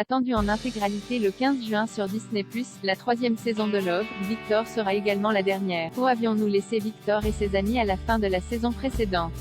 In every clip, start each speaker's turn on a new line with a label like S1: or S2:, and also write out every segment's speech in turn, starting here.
S1: Attendu en intégralité le 15 juin sur Disney+, la troisième saison de Love, Victor sera également la dernière. Où avions-nous laissé Victor et ses amis à la fin de la saison précédente?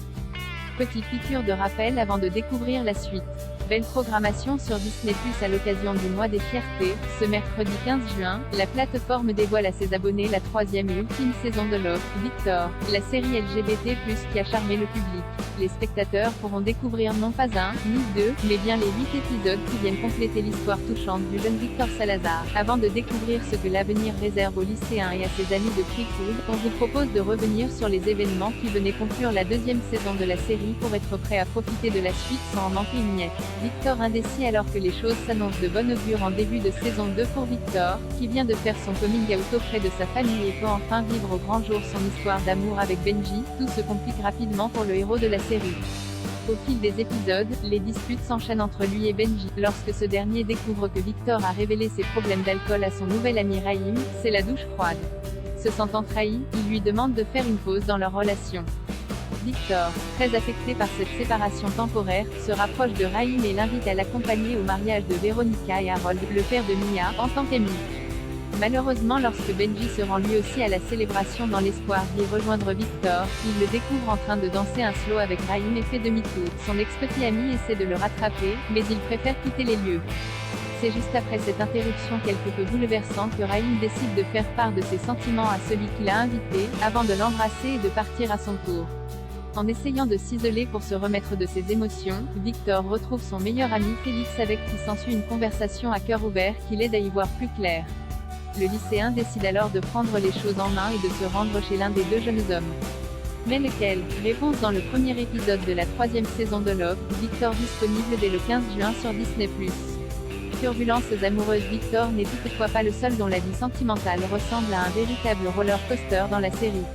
S1: Petite piqûre de rappel avant de découvrir la suite. Belle programmation sur Disney+ à l'occasion du mois des fiertés. Ce mercredi 15 juin, la plateforme dévoile à ses abonnés la troisième et ultime saison de Love, Victor, la série LGBT+, qui a charmé le public. Les spectateurs pourront découvrir non pas un, ni deux, mais bien les 8 épisodes qui viennent compléter l'histoire touchante du jeune Victor Salazar. Avant de découvrir ce que l'avenir réserve aux lycéens et à ses amis de Creekwood, on vous propose de revenir sur les événements qui venaient conclure la deuxième saison de la série pour être prêt à profiter de la suite sans en manquer une miette. Victor indécis alors que les choses s'annoncent de bon augure en début de saison 2 pour Victor, qui vient de faire son coming out auprès de sa famille et peut enfin vivre au grand jour son histoire d'amour avec Benji. Tout se complique rapidement pour le héros de la série. Au fil des épisodes, les disputes s'enchaînent entre lui et Benji. Lorsque ce dernier découvre que Victor a révélé ses problèmes d'alcool à son nouvel ami Raïm, c'est la douche froide. Se sentant trahi, il lui demande de faire une pause dans leur relation. Victor, très affecté par cette séparation temporaire, se rapproche de Raïm et l'invite à l'accompagner au mariage de Veronica et Harold, le père de Mia, en tant qu'ami. Malheureusement, lorsque Benji se rend lui aussi à la célébration dans l'espoir d'y rejoindre Victor, il le découvre en train de danser un slow avec Raïm et fait demi-tour. Son ex-petit ami essaie de le rattraper, mais il préfère quitter les lieux. C'est juste après cette interruption quelque peu bouleversante que Raïm décide de faire part de ses sentiments à celui qui l'a invité, avant de l'embrasser et de partir à son tour. En essayant de s'isoler pour se remettre de ses émotions, Victor retrouve son meilleur ami Félix avec qui s'ensuit une conversation à cœur ouvert qui l'aide à y voir plus clair. Le lycéen décide alors de prendre les choses en main et de se rendre chez l'un des deux jeunes hommes. Mais lequel? Réponse dans le premier épisode de la troisième saison de Love, Victor disponible dès le 15 juin sur Disney+. Turbulences amoureuses. Victor n'est toutefois pas le seul dont la vie sentimentale ressemble à un véritable roller coaster dans la série.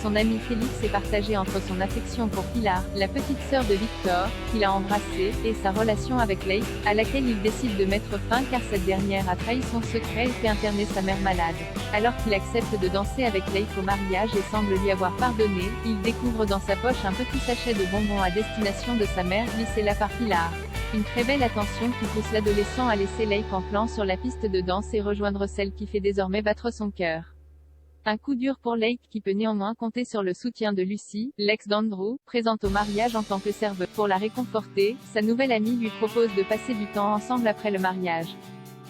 S1: Son ami Félix est partagé entre son affection pour Pilar, la petite sœur de Victor, qu'il a embrassée, et sa relation avec Lake, à laquelle il décide de mettre fin car cette dernière a trahi son secret et fait interner sa mère malade. Alors qu'il accepte de danser avec Lake au mariage et semble lui avoir pardonné, il découvre dans sa poche un petit sachet de bonbons à destination de sa mère, glissé là par Pilar. Une très belle attention qui pousse l'adolescent à laisser Lake en plan sur la piste de danse et rejoindre celle qui fait désormais battre son cœur. Un coup dur pour Lake qui peut néanmoins compter sur le soutien de Lucy, l'ex d'Andrew, présente au mariage en tant que serveuse. Pour la réconforter, sa nouvelle amie lui propose de passer du temps ensemble après le mariage.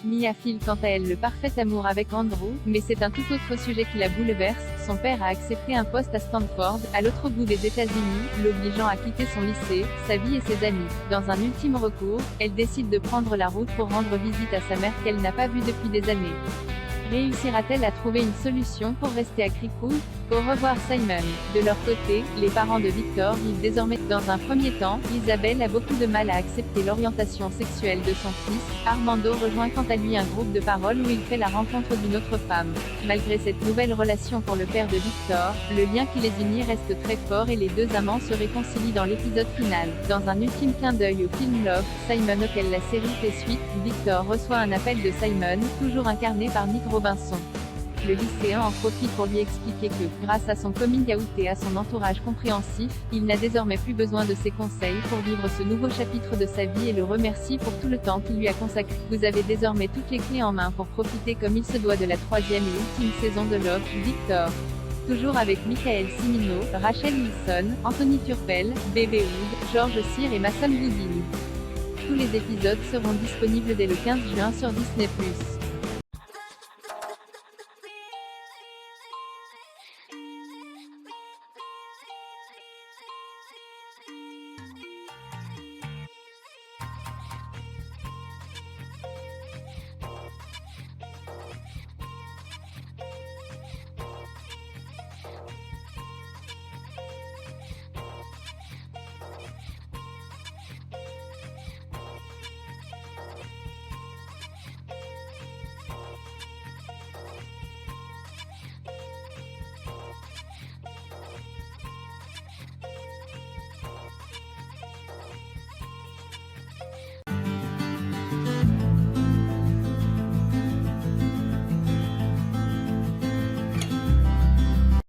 S1: Mia file quant à elle le parfait amour avec Andrew, mais c'est un tout autre sujet qui la bouleverse. Son père a accepté un poste à Stanford, à l'autre bout des États-Unis, l'obligeant à quitter son lycée, sa vie et ses amis. Dans un ultime recours, elle décide de prendre la route pour rendre visite à sa mère qu'elle n'a pas vue depuis des années. Réussira-t-elle à trouver une solution pour rester à Creekwood? Au revoir Simon. De leur côté, les parents de Victor vivent désormais. Dans un premier temps, Isabelle a beaucoup de mal à accepter l'orientation sexuelle de son fils. Armando rejoint quant à lui un groupe de parole où il fait la rencontre d'une autre femme. Malgré cette nouvelle relation pour le père de Victor, le lien qui les unit reste très fort et les deux amants se réconcilient dans l'épisode final. Dans un ultime clin d'œil au film Love, Simon auquel la série fait suite, Victor reçoit un appel de Simon, toujours incarné par Nick Robinson. Le lycéen en profite pour lui expliquer que, grâce à son coming out et à son entourage compréhensif, il n'a désormais plus besoin de ses conseils pour vivre ce nouveau chapitre de sa vie et le remercie pour tout le temps qu'il lui a consacré. Vous avez désormais toutes les clés en main pour profiter comme il se doit de la troisième et ultime saison de Love, Victor. Toujours avec Michael Cimino, Rachel Wilson, Anthony Turpel, Bebe Wood, George Cyr et Mason Goodin. Tous les épisodes seront disponibles dès le 15 juin sur Disney+.